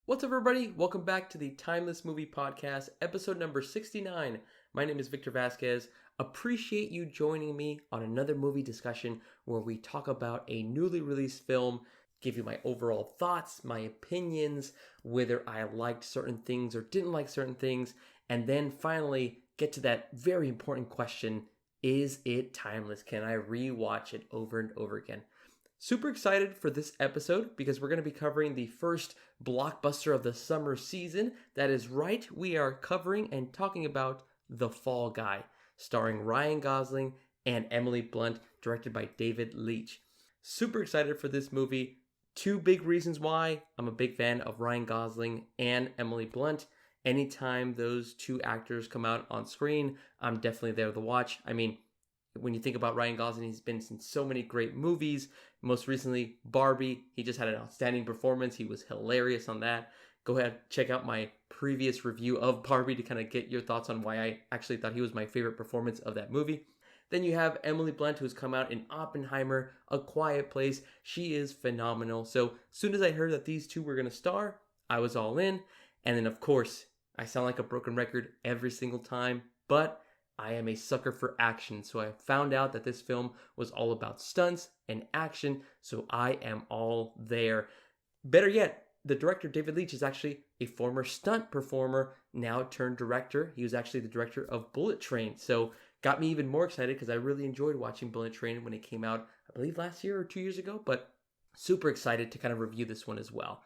What's up, everybody? Welcome back to the Timeless Movie Podcast, episode number 69. My name is Victor Vasquez. Appreciate you joining me on another movie discussion where we talk about a newly released film, give you my overall thoughts, my opinions, whether I liked certain things or didn't like certain things, and then finally get to that very important question: is it timeless? Can I rewatch it over and over again? Super excited for this episode because we're going to be covering the first blockbuster of the summer season. That is right, we are covering and talking about The Fall Guy, starring Ryan Gosling and Emily Blunt, directed by David Leitch. Super excited for this movie. Two big reasons why. I'm a big fan of Ryan Gosling and Emily Blunt. Anytime those two actors come out on screen, I'm definitely there to watch. I mean, when you think about Ryan Gosling, he's been in so many great movies. Most recently, Barbie. He just had an outstanding performance. He was hilarious on that. Go ahead, check out my previous review of Barbie to kind of get your thoughts on why I actually thought he was my favorite performance of that movie. Then you have Emily Blunt, who's come out in Oppenheimer, A Quiet Place. She is phenomenal. So as soon as I heard that these two were going to star, I was all in. And then, of course, I sound like a broken record every single time, but I am a sucker for action, so I found out that this film was all about stunts and action, so I am all there. Better yet, the director, David Leitch, is actually a former stunt performer, now turned director. He was actually the director of Bullet Train, so got me even more excited because I really enjoyed watching Bullet Train when it came out, I believe last year or 2 years ago, but super excited to kind of review this one as well.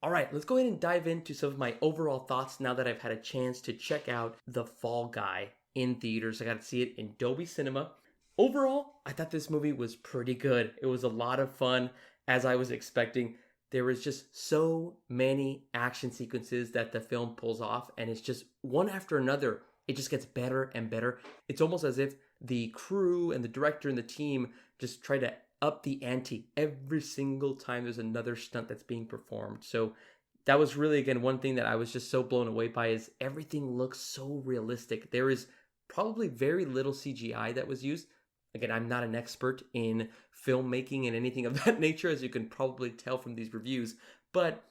All right, let's go ahead and dive into some of my overall thoughts now that I've had a chance to check out The Fall Guy in theaters. I got to see it in Dolby Cinema. Overall, I thought this movie was pretty good. It was a lot of fun, as I was expecting. There was just so many action sequences that the film pulls off, and it's just one after another. It just gets better and better. It's almost as if the crew and the director and the team just try to up the ante every single time there's another stunt that's being performed. So that was really, again, one thing that I was just so blown away by, is everything looks so realistic. There is probably very little CGI that was used. Again, I'm not an expert in filmmaking and anything of that nature, as you can probably tell from these reviews, but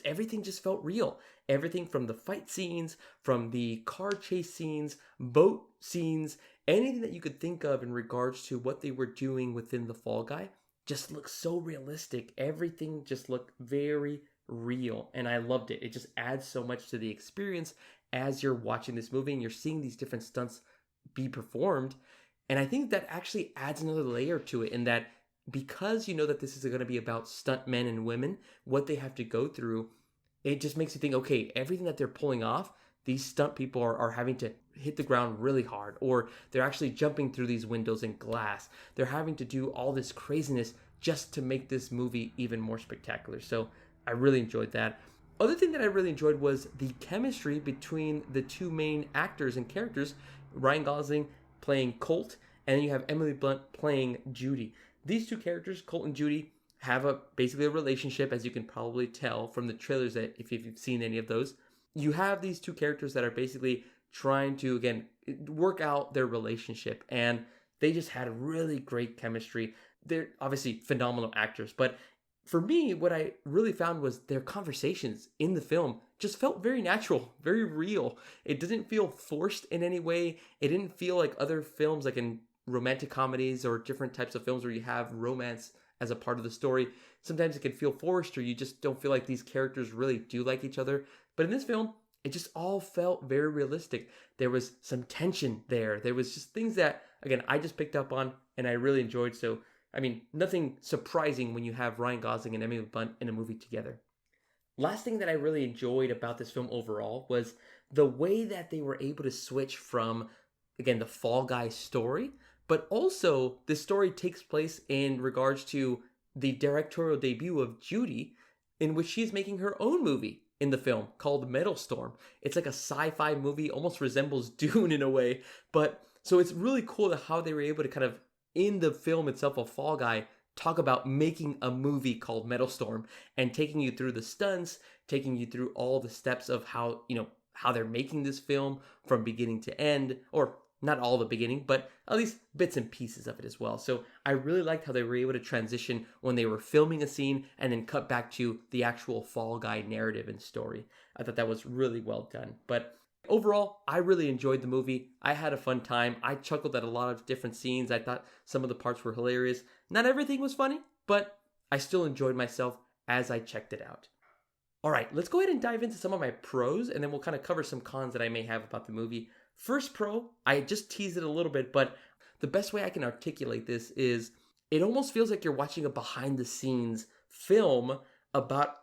everything just felt real. Everything from the fight scenes, from the car chase scenes, boat scenes, anything that you could think of in regards to what they were doing within The Fall Guy just looked so realistic. Everything just looked very real, and I loved it. It just adds so much to the experience as you're watching this movie and you're seeing these different stunts be performed. And I think that actually adds another layer to it, in that because you know that this is going to be about stunt men and women, what they have to go through, it just makes you think, okay, everything that they're pulling off, these stunt people are having to hit the ground really hard, or they're actually jumping through these windows and glass. They're having to do all this craziness just to make this movie even more spectacular. So I really enjoyed that. Other thing that I really enjoyed was the chemistry between the two main actors and characters, Ryan Gosling playing Colt, and then you have Emily Blunt playing Judy. These two characters, Colt and Judy, have basically a relationship, as you can probably tell from the trailers, that if you've seen any of those. You have these two characters that are basically trying to, again, work out their relationship, and they just had really great chemistry. They're obviously phenomenal actors, but for me, what I really found was their conversations in the film just felt very natural, very real. It didn't feel forced in any way. It didn't feel like other films, like in romantic comedies or different types of films where you have romance as a part of the story. Sometimes it can feel forced, or you just don't feel like these characters really do like each other. But in this film, it just all felt very realistic. There was some tension there. There was just things that, again, I just picked up on and I really enjoyed. So I mean, nothing surprising when you have Ryan Gosling and Emily Blunt in a movie together. Last thing that I really enjoyed about this film overall was the way that they were able to switch from, again, the Fall Guy story, but also the story takes place in regards to the directorial debut of Judy, in which she's making her own movie in the film called Metal Storm. It's like a sci-fi movie, almost resembles Dune in a way, but so it's really cool how they were able to kind of, in the film itself of Fall Guy, talk about making a movie called Metal Storm and taking you through the stunts, taking you through all the steps of how they're making this film from beginning to end, or not all the beginning, but at least bits and pieces of it as well. So I really liked how they were able to transition when they were filming a scene and then cut back to the actual Fall Guy narrative and story. I thought that was really well done. But overall, I really enjoyed the movie. I had a fun time. I chuckled at a lot of different scenes. I thought some of the parts were hilarious. Not everything was funny, but I still enjoyed myself as I checked it out. All right, let's go ahead and dive into some of my pros, and then we'll kind of cover some cons that I may have about the movie. First pro, I just teased it a little bit, but the best way I can articulate this is it almost feels like you're watching a behind-the-scenes film about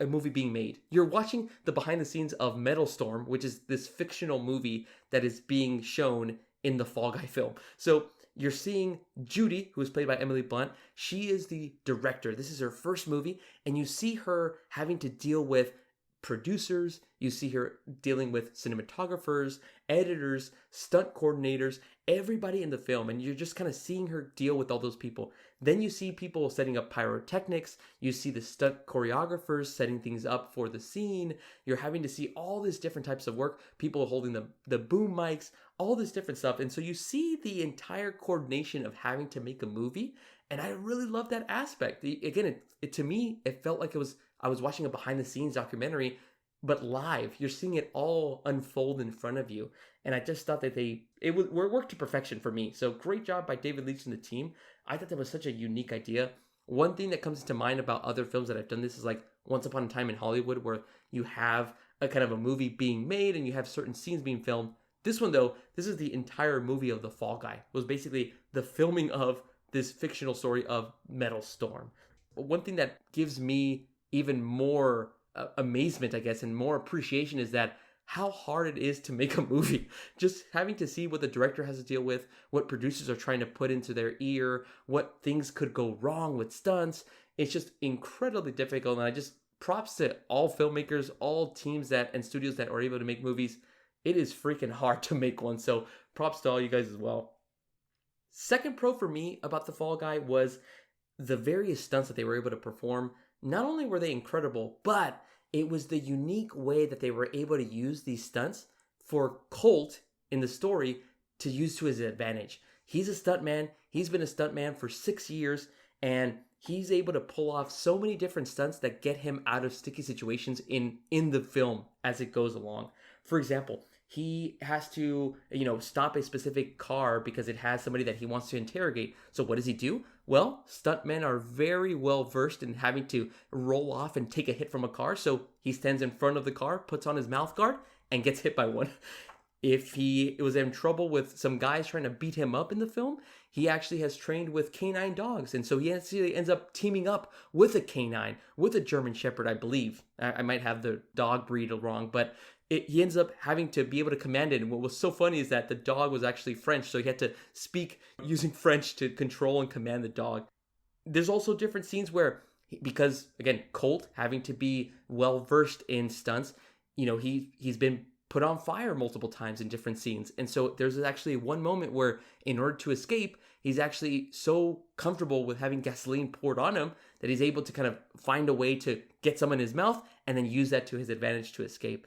a movie being made. You're watching the behind the scenes of Metal Storm, which is this fictional movie that is being shown in the Fall Guy film. So you're seeing Judy, who is played by Emily Blunt. She is the director. This is her first movie, and you see her having to deal with producers, you see her dealing with cinematographers, editors, stunt coordinators, everybody in the film, and you're just kind of seeing her deal with all those people. Then you see people setting up pyrotechnics, you see the stunt choreographers setting things up for the scene, you're having to see all these different types of work, people holding the boom mics, all this different stuff, and so you see the entire coordination of having to make a movie, and I really love that aspect. Again, to me, it felt like I was watching a behind-the-scenes documentary, but live. You're seeing it all unfold in front of you. And I just thought that it worked to perfection for me. So great job by David Leitch and the team. I thought that was such a unique idea. One thing that comes to mind about other films that I've done this is like Once Upon a Time in Hollywood, where you have a kind of a movie being made and you have certain scenes being filmed. This one, though, this is the entire movie of The Fall Guy. It was basically the filming of this fictional story of Metal Storm. One thing that gives me even more amazement, I guess, and more appreciation is that how hard it is to make a movie. Just having to see what the director has to deal with, what producers are trying to put into their ear, what things could go wrong with stunts. It's just incredibly difficult. And I just props to all filmmakers, all teams and studios that are able to make movies. It is freaking hard to make one. So props to all you guys as well. Second pro for me about The Fall Guy was the various stunts that they were able to perform. Not only were they incredible, but it was the unique way that they were able to use these stunts for Colt in the story to use to his advantage. He's a stuntman. He's been a stuntman for 6 years, and he's able to pull off so many different stunts that get him out of sticky situations in the film as it goes along. For example, he has to, stop a specific car because it has somebody that he wants to interrogate. So what does he do? Well, stuntmen are very well versed in having to roll off and take a hit from a car. So he stands in front of the car, puts on his mouth guard, and gets hit by one. If he was in trouble with some guys trying to beat him up in the film, he actually has trained with canine dogs. And so he actually ends up teaming up with a canine, with a German Shepherd, I believe. I might have the dog breed wrong, but he ends up having to be able to command it. And what was so funny is that the dog was actually French, so he had to speak using French to control and command the dog. There's also different scenes where, because, again, Colt having to be well-versed in stunts, he's been put on fire multiple times in different scenes. And so there's actually one moment where, in order to escape, he's actually so comfortable with having gasoline poured on him that he's able to kind of find a way to get some in his mouth and then use that to his advantage to escape.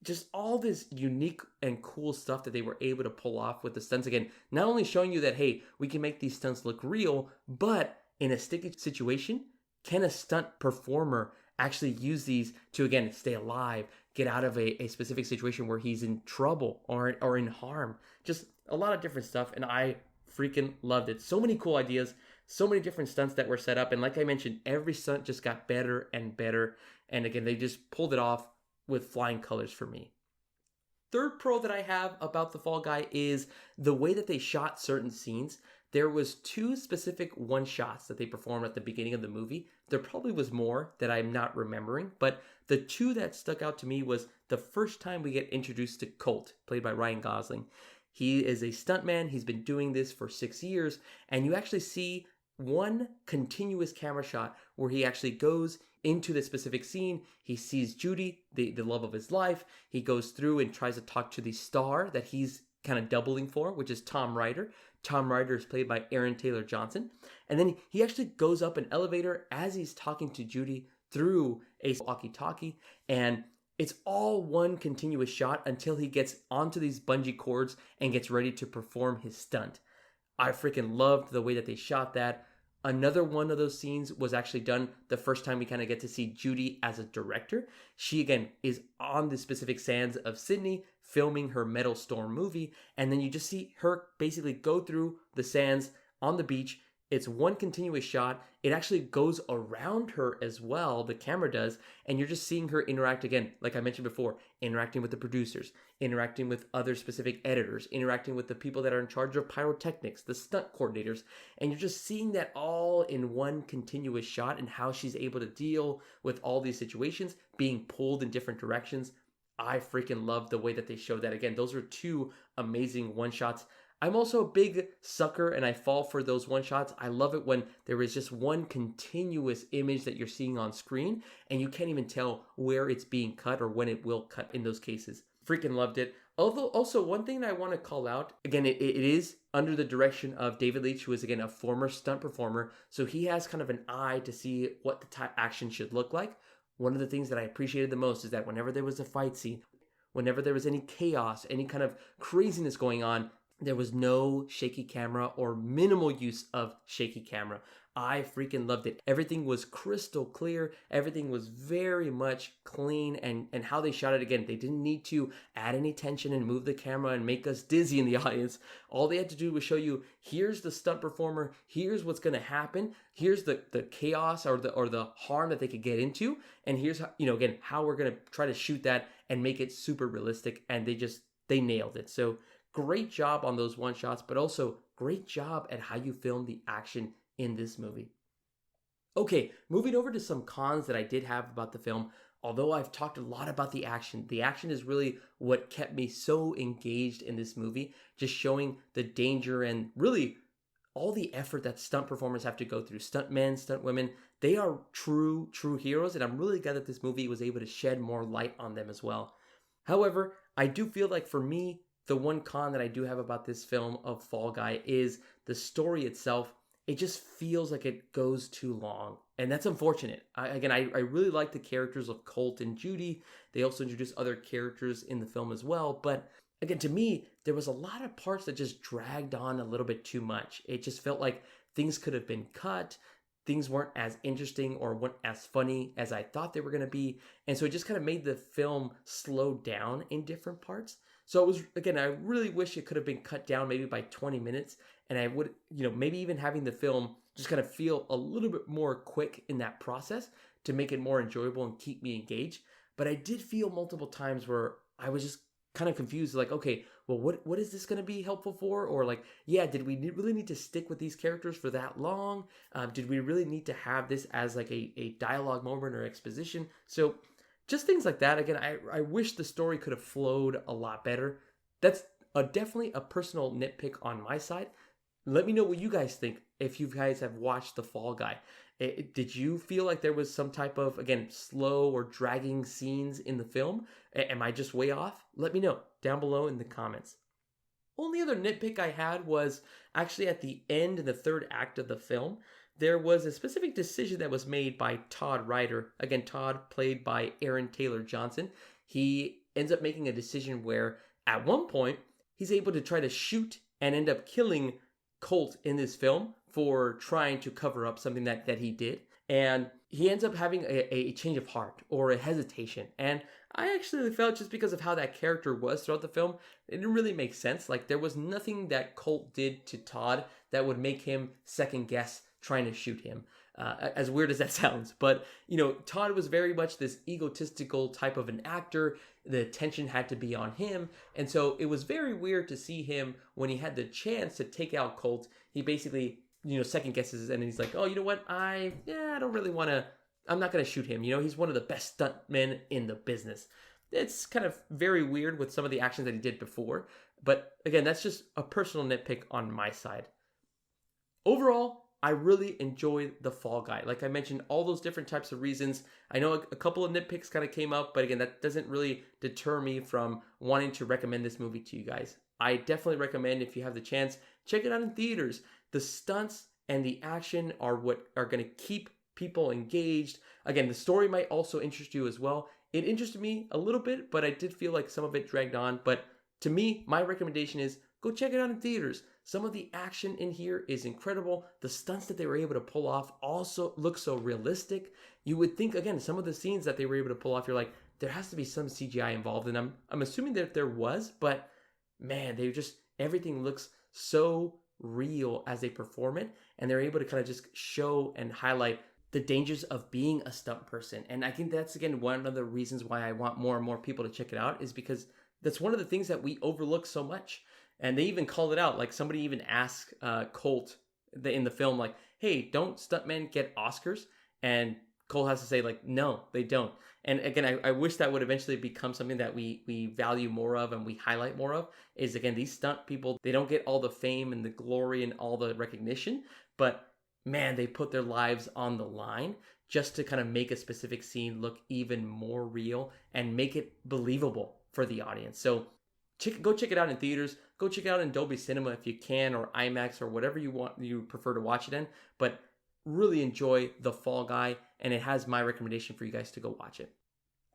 Just all this unique and cool stuff that they were able to pull off with the stunts. Again, not only showing you that, hey, we can make these stunts look real, but in a sticky situation, can a stunt performer actually use these to, again, stay alive, get out of a specific situation where he's in trouble or in harm? Just a lot of different stuff, and I freaking loved it. So many cool ideas, so many different stunts that were set up, and like I mentioned, every stunt just got better and better, and again, they just pulled it off with flying colors for me. Third pro that I have about The Fall Guy is the way that they shot certain scenes. There was 2 specific one-shots that they performed at the beginning of the movie. There probably was more that I'm not remembering, but the 2 that stuck out to me was the first time we get introduced to Colt, played by Ryan Gosling. He is a stuntman. He's been doing this for 6 years, and you actually see one continuous camera shot where he actually goes into the specific scene. He sees Judy, the love of his life. He goes through and tries to talk to the star that he's kind of doubling for, which is Tom Ryder. Tom Ryder is played by Aaron Taylor Johnson. And then he actually goes up an elevator as he's talking to Judy through a walkie-talkie. And It's all one continuous shot until he gets onto these bungee cords and gets ready to perform his stunt. I freaking loved the way that they shot that. Another one of those scenes was actually done the first time we kind of get to see Judy as a director. She, again, is on the specific sands of Sydney filming her Metal Storm movie. And then you just see her basically go through the sands on the beach. It's one continuous shot. It actually goes around her as well, the camera does, and you're just seeing her interact again, like I mentioned before, interacting with the producers, interacting with other specific editors, interacting with the people that are in charge of pyrotechnics, the stunt coordinators, and you're just seeing that all in one continuous shot and how she's able to deal with all these situations, being pulled in different directions. I freaking love the way that they showed that. Again, those are two amazing one-shots. I'm also a big sucker and I fall for those one shots. I love it when there is just one continuous image that you're seeing on screen and you can't even tell where it's being cut or when it will cut in those cases. Freaking loved it. Although also one thing that I want to call out, again, it is under the direction of David Leitch, who is again a former stunt performer. So he has kind of an eye to see what the action should look like. One of the things that I appreciated the most is that whenever there was a fight scene, whenever there was any chaos, any kind of craziness going on, there was no shaky camera or minimal use of shaky camera. I freaking loved it. Everything was crystal clear. Everything was very much clean and how they shot it, again, they didn't need to add any tension and move the camera and make us dizzy in the audience. All they had to do was show you, here's the stunt performer, here's what's going to happen, here's the chaos or the harm that they could get into, and here's how, again, how we're going to try to shoot that and make it super realistic, and they nailed it. So great job on those one shots, but also great job at how you film the action in this movie. Okay, moving over to some cons that I did have about the film. Although I've talked a lot about the action is really what kept me so engaged in this movie, just showing the danger and really all the effort that stunt performers have to go through. Stunt men, stunt women, they are true heroes, and I'm really glad that this movie was able to shed more light on them as well. However, I do feel like for me, the one con that I do have about this film of Fall Guy is the story itself. It just feels like it goes too long. And that's unfortunate. I really like the characters of Colt and Judy. They also introduce other characters in the film as well. But again, to me, there was a lot of parts that just dragged on a little bit too much. It just felt like things could have been cut. Things weren't as interesting or weren't as funny as I thought they were going to be. And so it just kind of made the film slow down in different parts. So it was, again, I really wish it could have been cut down maybe by 20 minutes. And I would, maybe even having the film just kind of feel a little bit more quick in that process to make it more enjoyable and keep me engaged. But I did feel multiple times where I was just kind of confused, like, okay, well, what is this going to be helpful for? Or like, yeah, did we really need to stick with these characters for that long? Did we really need to have this as like a dialogue moment or exposition? So just things like that. Again, I wish the story could have flowed a lot better. That's definitely a personal nitpick on my side. Let me know what you guys think if you guys have watched The Fall Guy. Did you feel like there was some type of, again, slow or dragging scenes in the film? Am I just way off? Let me know down below in the comments. Only other nitpick I had was actually at the end in the third act of the film. There was a specific decision that was made by Todd Ryder. Again, Todd played by Aaron Taylor Johnson. He ends up making a decision where at one point he's able to try to shoot and end up killing Colt in this film for trying to cover up something that he did. And he ends up having a change of heart or a hesitation. And I actually felt, just because of how that character was throughout the film, it didn't really make sense. Like, there was nothing that Colt did to Todd that would make him second guess trying to shoot him. As weird as that sounds. But, Todd was very much this egotistical type of an actor. The attention had to be on him. And so it was very weird to see him, when he had the chance to take out Colt, he basically, second guesses, and he's like, oh, you know what? I don't really want to, I'm not going to shoot him. He's one of the best stuntmen in the business. It's kind of very weird with some of the actions that he did before. But again, that's just a personal nitpick on my side. Overall, I really enjoyed The Fall Guy. Like I mentioned, all those different types of reasons. I know a couple of nitpicks kind of came up, but again, that doesn't really deter me from wanting to recommend this movie to you guys. I definitely recommend, if you have the chance, check it out in theaters. The stunts and the action are what are going to keep people engaged. Again, the story might also interest you as well. It interested me a little bit, but I did feel like some of it dragged on. But to me, my recommendation is go check it out in theaters. Some of the action in here is incredible. The stunts that they were able to pull off also look so realistic. You would think, again, some of the scenes that they were able to pull off, you're like, there has to be some CGI involved. And I'm assuming that there was, but man, everything looks so real as they perform it. And they're able to kind of just show and highlight the dangers of being a stunt person. And I think that's, again, one of the reasons why I want more and more people to check it out, is because that's one of the things that we overlook so much. And they even called it out. Like, somebody even asked Colt in the film, like, hey, don't stuntmen get Oscars? And Colt has to say, like, no, they don't. And again, I wish that would eventually become something that we value more of and we highlight more of, is, again, these stunt people, they don't get all the fame and the glory and all the recognition, but man, they put their lives on the line just to kind of make a specific scene look even more real and make it believable for the audience. So go check it out in theaters. Go check it out in Dolby Cinema if you can, or IMAX, or whatever you prefer to watch it in. But really enjoy The Fall Guy, and it has my recommendation for you guys to go watch it.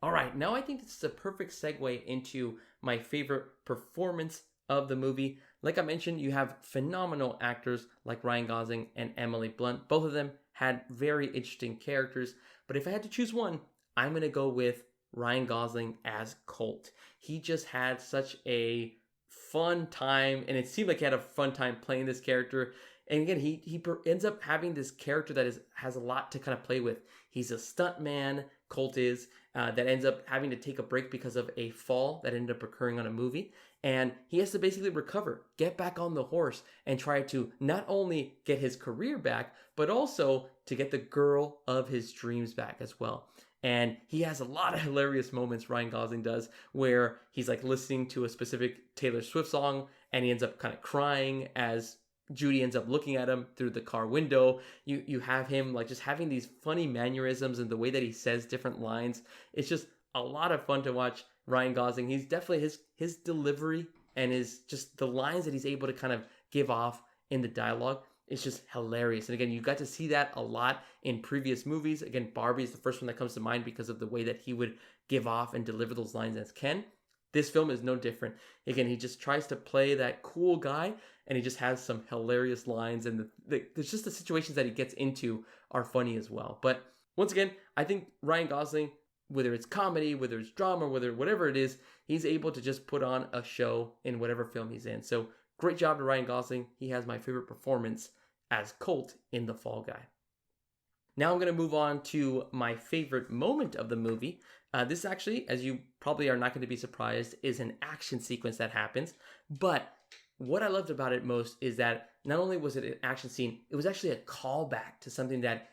All right, now I think this is a perfect segue into my favorite performance of the movie. Like I mentioned, you have phenomenal actors like Ryan Gosling and Emily Blunt. Both of them had very interesting characters, but if I had to choose one, I'm going to go with Ryan Gosling as Colt. He just had such a fun time, and it seemed like he had a fun time playing this character. And again, he ends up having this character that has a lot to kind of play with. He's a stuntman, Colt is, that ends up having to take a break because of a fall that ended up occurring on a movie. And he has to basically recover, get back on the horse, and try to not only get his career back, but also to get the girl of his dreams back as well. And he has a lot of hilarious moments, Ryan Gosling does, where he's like listening to a specific Taylor Swift song, and he ends up kind of crying as Judy ends up looking at him through the car window. You have him like just having these funny mannerisms and the way that he says different lines. It's just a lot of fun to watch Ryan Gosling. He's definitely his delivery and just the lines that he's able to kind of give off in the dialogue is just hilarious. And again, you got to see that a lot in previous movies. Again, Barbie is the first one that comes to mind because of the way that he would give off and deliver those lines as Ken. This film is no different. Again, he just tries to play that cool guy, and he just has some hilarious lines, and there's just the situations that he gets into are funny as well. But once again, I think Ryan Gosling, whether it's comedy, whether it's drama, whatever it is, he's able to just put on a show in whatever film he's in. So great job to Ryan Gosling. He has my favorite performance as Colt in The Fall Guy. Now I'm going to move on to my favorite moment of the movie. This actually, as you probably are not going to be surprised, is an action sequence that happens. But what I loved about it most is that not only was it an action scene, it was actually a callback to something that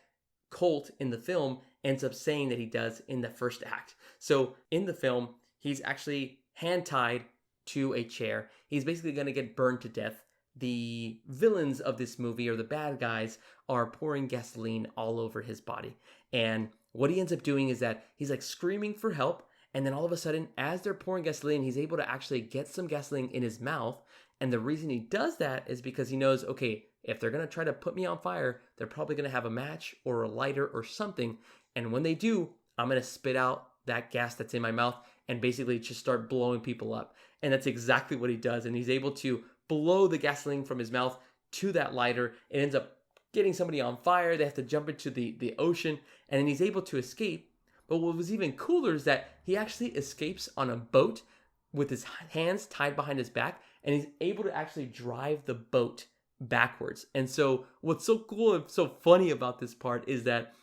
Colt in the film ends up saying that he does in the first act. So in the film, he's actually hand-tied to a chair. He's basically going to get burned to death. The villains of this movie, or the bad guys, are pouring gasoline all over his body. And what he ends up doing is that he's like screaming for help. And then all of a sudden, as they're pouring gasoline, he's able to actually get some gasoline in his mouth. And the reason he does that is because he knows, okay, if they're going to try to put me on fire, they're probably going to have a match or a lighter or something. And when they do, I'm going to spit out that gas that's in my mouth and basically just start blowing people up. And that's exactly what he does. And he's able to blow the gasoline from his mouth to that lighter. It ends up getting somebody on fire. They have to jump into the ocean, and then he's able to escape. But what was even cooler is that he actually escapes on a boat with his hands tied behind his back, and he's able to actually drive the boat backwards. And so what's so cool and so funny about this part is that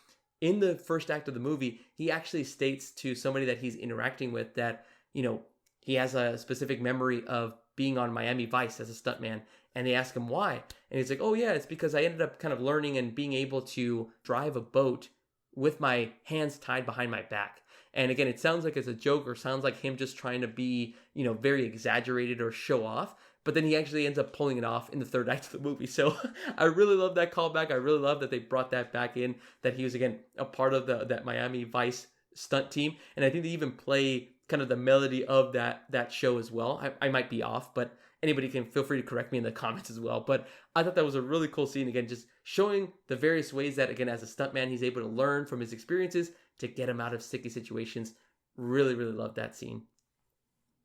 in the first act of the movie, he actually states to somebody that he's interacting with that, he has a specific memory of being on Miami Vice as a stuntman. And they ask him why. And he's like, oh yeah, it's because I ended up kind of learning and being able to drive a boat with my hands tied behind my back. And again, it sounds like it's a joke or sounds like him just trying to be, very exaggerated or show off. But then he actually ends up pulling it off in the third act of the movie. So I really love that callback. I really love that they brought that back in, that he was, again, a part of that Miami Vice stunt team. And I think they even play kind of the melody of that show as well. I might be off, but anybody can feel free to correct me in the comments as well. But I thought that was a really cool scene. Again, just showing the various ways that, again, as a stuntman, he's able to learn from his experiences to get him out of sticky situations. Really, really love that scene.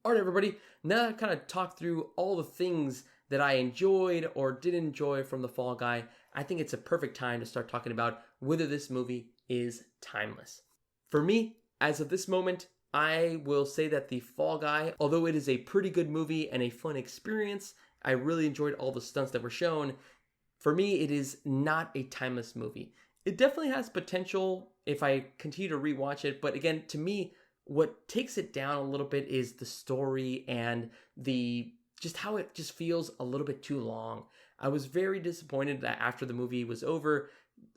All right, everybody. Now that I've kind of talked through all the things that I enjoyed or didn't enjoy from The Fall Guy, I think it's a perfect time to start talking about whether this movie is timeless. For me, as of this moment, I will say that The Fall Guy, although it is a pretty good movie and a fun experience, I really enjoyed all the stunts that were shown. For me, it is not a timeless movie. It definitely has potential if I continue to rewatch it, but again, to me, what takes it down a little bit is the story and the just how it just feels a little bit too long. I was very disappointed that after the movie was over,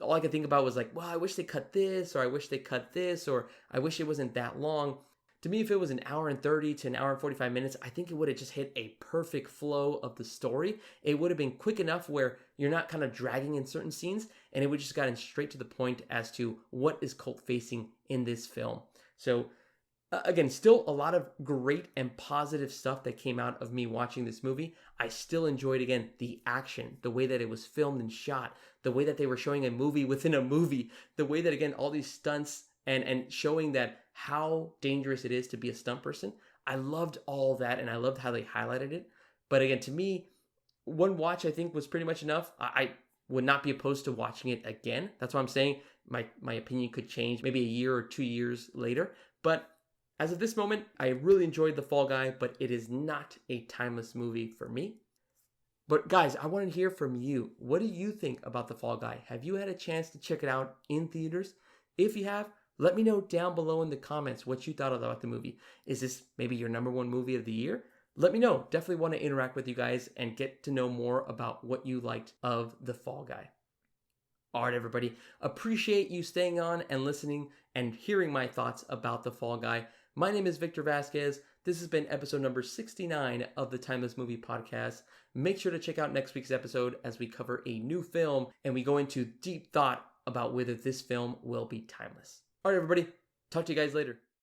all I could think about was like, well, I wish they cut this, or I wish they cut this, or I wish it wasn't that long. To me, if it was an hour and 30 to an hour and 45 minutes, I think it would have just hit a perfect flow of the story. It would have been quick enough where you're not kind of dragging in certain scenes, and it would just gotten straight to the point as to what is cult facing in this film. So again, still a lot of great and positive stuff that came out of me watching this movie. I still enjoyed, again, the action, the way that it was filmed and shot, the way that they were showing a movie within a movie, the way that, again, all these stunts and showing that how dangerous it is to be a stunt person. I loved all that, and I loved how they highlighted it. But again, to me, one watch I think was pretty much enough. I would not be opposed to watching it again. That's why I'm saying my opinion could change maybe a year or 2 years later. But as of this moment, I really enjoyed The Fall Guy, but it is not a timeless movie for me. But guys, I want to hear from you. What do you think about The Fall Guy? Have you had a chance to check it out in theaters? If you have, let me know down below in the comments what you thought about the movie. Is this maybe your number one movie of the year? Let me know. Definitely want to interact with you guys and get to know more about what you liked of The Fall Guy. All right, everybody. Appreciate you staying on and listening and hearing my thoughts about The Fall Guy. My name is Victor Vasquez. This has been episode number 69 of the Timeless Movie Podcast. Make sure to check out next week's episode as we cover a new film and we go into deep thought about whether this film will be timeless. All right, everybody. Talk to you guys later.